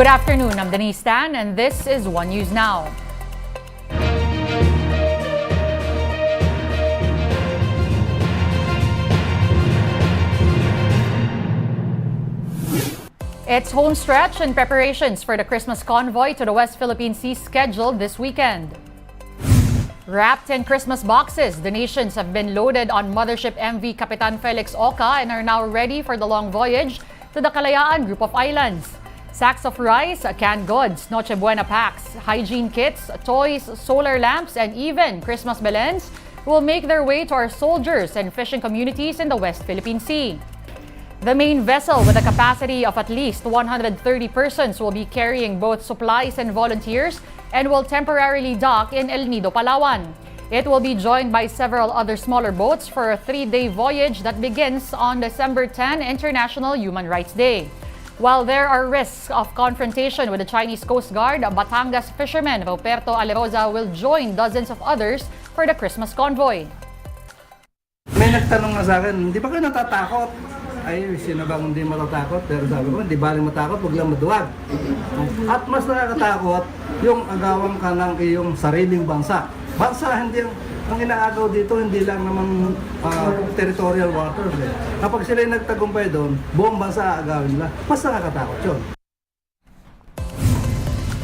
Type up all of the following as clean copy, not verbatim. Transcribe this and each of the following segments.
Good afternoon, I'm Denise Tan, and this is One News Now. It's home stretch and preparations for the Christmas convoy to the West Philippine Sea scheduled this weekend. Wrapped in Christmas boxes, donations have been loaded on Mothership MV Kapitan Felix Oca and are now ready for the long voyage to the Kalayaan group of islands. Sacks of rice, canned goods, Noche Buena packs, hygiene kits, toys, solar lamps, and even Christmas belens will make their way to our soldiers and fishing communities in the West Philippine Sea. The main vessel, with a capacity of at least 130 persons, will be carrying both supplies and volunteers and will temporarily dock in El Nido, Palawan. It will be joined by several other smaller boats for a 3-day voyage that begins on December 10, International Human Rights Day. While there are risks of confrontation with the Chinese Coast Guard, Batangas fisherman Roberto Alerosa will join dozens of others for the Christmas convoy. May nagtanong na sa akin, hindi ba kayo natatakot? Ay, sino bang hindi matatakot? Pero sabi ko, hindi ba rin matakot, huwag lang maduwag. At mas nakakatakot yung agawang ka ng iyong sariling bansa. Bansa, hindi ang inaagaw dito, hindi lang naman territorial waters. Kapag sila nagtagumpay doon, buong bansa aagawin nila. Mas nakakatakot yun.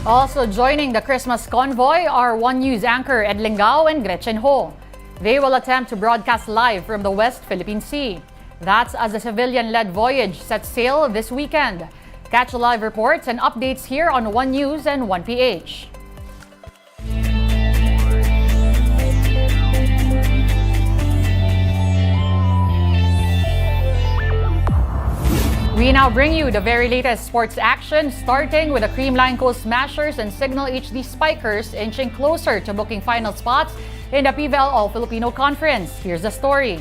Also joining the Christmas convoy are One News anchor Ed Lingao and Gretchen Ho. They will attempt to broadcast live from the West Philippine Sea. That's as the civilian-led voyage sets sail this weekend. Catch live reports and updates here on One News and 1PH. We now bring you the very latest sports action, starting with the Creamline Smashers and Cignal HD Spikers inching closer to booking final spots in the PVL All-Filipino Conference. Here's the story.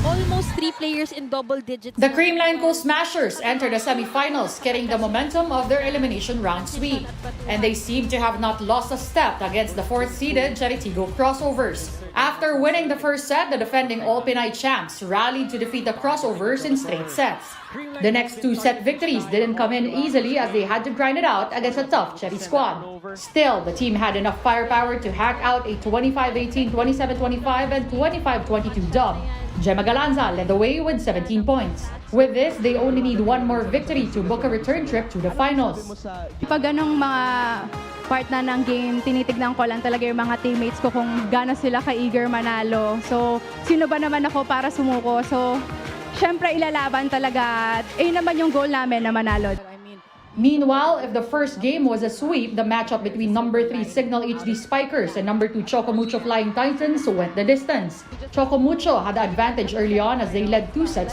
Almost 3 players in double digits. The Creamline Smashers entered the semifinals, carrying the momentum of their elimination round sweep. And they seem to have not lost a step against the 4th-seeded Cheritigo Crossovers. After winning the first set, the defending All-Pinay champs rallied to defeat the Crossovers in straight sets. The next 2-set victories didn't come in easily as they had to grind it out against a tough Cherry squad. Still, the team had enough firepower to hack out a 25-18, 27-25, and 25-22 dub. Gemma Galanza led the way with 17 points. With this, they only need one more victory to book a return trip to the finals. Pag ganong mga part na ng game, tinitignan ko lang talaga yung mga teammates ko kung gaano sila ka-eager manalo. So, sino ba naman ako para sumuko? So, syempre ilalaban talaga. Naman yung goal namin na manalo. Meanwhile, if the first game was a sweep, the matchup between number 3 Cignal HD Spikers and number 2 Chocomucho Flying Titans went the distance. Chocomucho had the advantage early on as they led 2-0.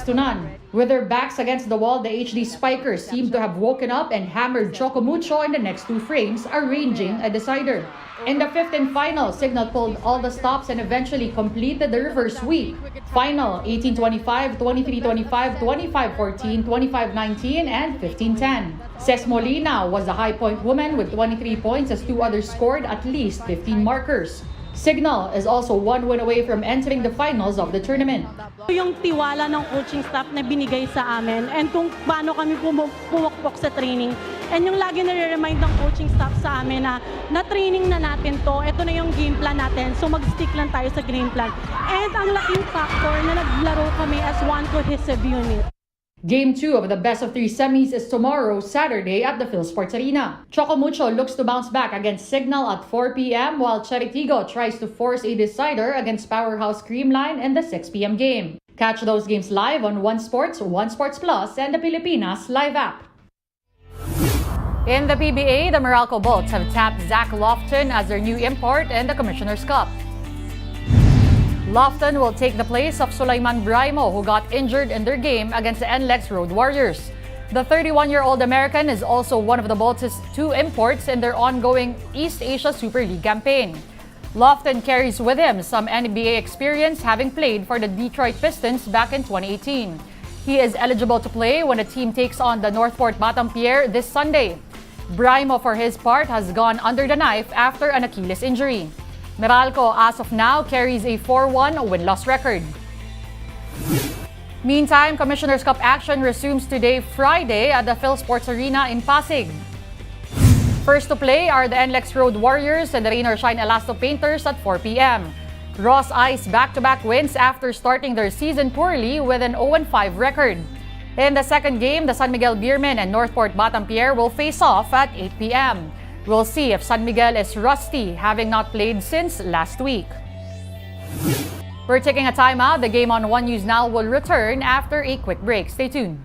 With their backs against the wall, the HD Spikers seemed to have woken up and hammered Chocomucho in the next 2 frames, arranging a decider. In the 5th and final, Cignal pulled all the stops and eventually completed the reverse sweep. Final 18-25, 23-25, 25-14, 25-19, and 15-10. Ces Molina was the high point woman with 23 points as 2 others scored at least 15 markers. Cignal is also 1 win away from entering the finals of the tournament. Yung tiwala ng coaching staff na binigay sa amin and kung paano kami pumukpok sa training and yung lagi nare-remind ng coaching staff sa amin na na-training na natin to, ito na yung game plan natin, so mag-stick lang tayo sa game plan. And ang laking factor na naglaro kami as one cohesive unit. Game 2 of the best-of-3 semis is tomorrow, Saturday, at the PhilSports Arena. Chocomucho looks to bounce back against Cignal at 4 p.m. while Cheritigo tries to force a decider against powerhouse Creamline in the 6 p.m. game. Catch those games live on One Sports, One Sports Plus, and the Pilipinas Live app. In the PBA, the Meralco Bolts have tapped Zach Lofton as their new import in the Commissioner's Cup. Lofton will take the place of Sulaiman Braimoh, who got injured in their game against the NLEX Road Warriors. The 31-year-old American is also one of the Bolts' 2 imports in their ongoing East Asia Super League campaign. Lofton carries with him some NBA experience, having played for the Detroit Pistons back in 2018. He is eligible to play when the team takes on the Northport Batampierre this Sunday. Braimoh, for his part, has gone under the knife after an Achilles injury. Meralco, as of now, carries a 4-1 win-loss record. Meantime, Commissioner's Cup action resumes today, Friday, at the PhilSports Arena in Pasig. First to play are the NLEX Road Warriors and the Rain or Shine Elasto Painters at 4 p.m. Ross eyes back-to-back wins after starting their season poorly with an 0-5 record. In the second game, the San Miguel Beermen and Northport Batampierre will face off at 8 p.m. We'll see if San Miguel is rusty, having not played since last week. We're taking a timeout. The game on One News Now will return after a quick break. Stay tuned.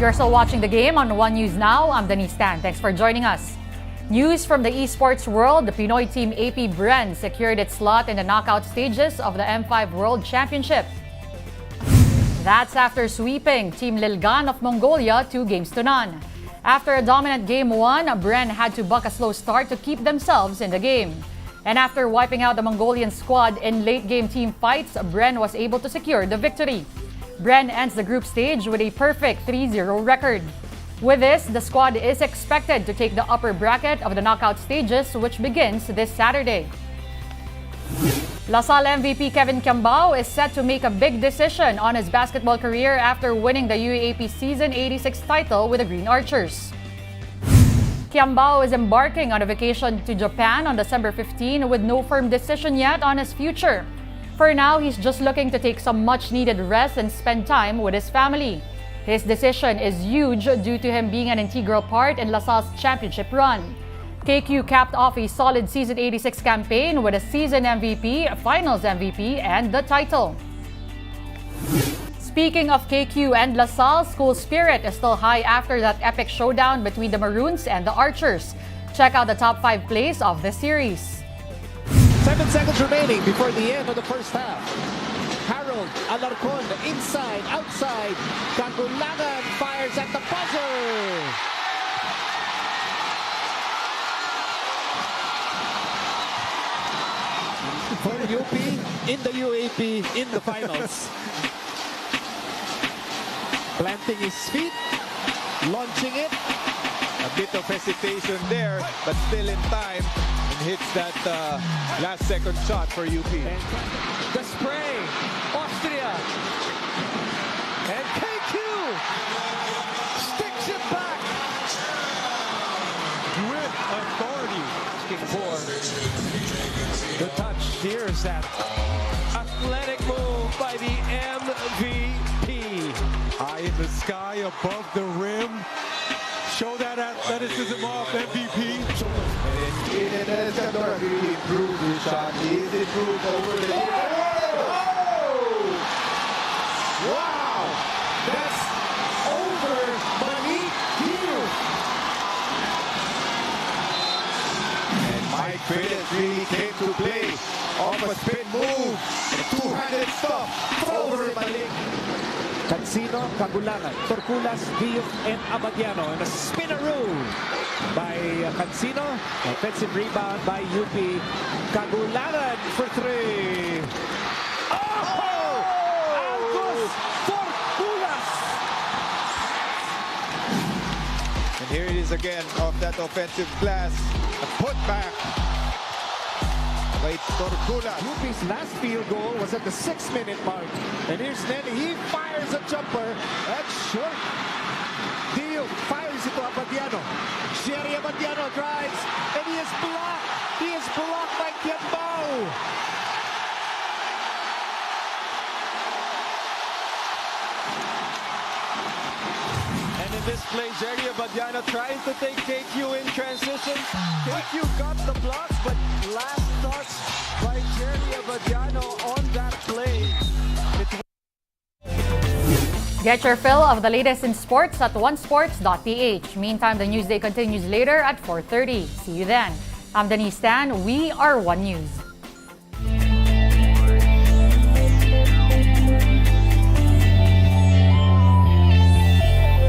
You're still watching the game on One News Now. I'm Denise Tan. Thanks for joining us. News from the esports world, the Pinoy team AP Bren secured its slot in the knockout stages of the M5 World Championship. That's after sweeping Team Lilgan of Mongolia 2-0. After a dominant Game 1, Bren had to buck a slow start to keep themselves in the game. And after wiping out the Mongolian squad in late-game team fights, Bren was able to secure the victory. Bren ends the group stage with a perfect 3-0 record. With this, the squad is expected to take the upper bracket of the knockout stages, which begins this Saturday. LaSalle MVP Kevin Kiambao is set to make a big decision on his basketball career after winning the UAAP Season 86 title with the Green Archers. Kiambao is embarking on a vacation to Japan on December 15 with no firm decision yet on his future. For now, he's just looking to take some much-needed rest and spend time with his family. His decision is huge due to him being an integral part in LaSalle's championship run. KQ capped off a solid Season 86 campaign with a season MVP, finals MVP, and the title. Speaking of KQ and LaSalle, school spirit is still high after that epic showdown between the Maroons and the Archers. Check out the top 5 plays of the series. 7 seconds remaining before the end of the first half. Harold Alarcon, inside, outside. Kagulagan fires at the buzzer. For UP in the UAP in the finals. Planting his feet, launching it. A bit of hesitation there, but still in time. Hits that last second shot for UP. And the spray, Austria. And KQ sticks it back. With a The touch, here's that athletic move by the MVP. High in the sky, above the rim. Show that athleticism off, MVP. And Escador really improved his shot. He's improved over the years. Wow! That's over Malik Hill. And Mike Phillips really came to play. Off a spin move. A two-handed stuff over Malik. Cancino, Cagulangan, Torculas, Diouf, and Abadiano. And a spinaroo by Cancino. Offensive rebound by UP. Cagulangan for three. Oh! Alcos Torculas! And here it is again off that offensive glass. A putback by Torculas. UP's last field goal was at the 6-minute mark. And here's Nenny. He fires a jumper. That's short. Dio fires it to Abadiano. Jerry Abadiano drives. And he is blocked. He is blocked by Kiambao. And in this play, Jerry Abadiano trying to take KQ in transition. KQ got the blocks, but last touch by Jerry Abadiano on that play. Get your fill of the latest in sports at onesports.ph. Meantime, the Newsday continues later at 4:30. See you then. I'm Denise Tan. We are One News.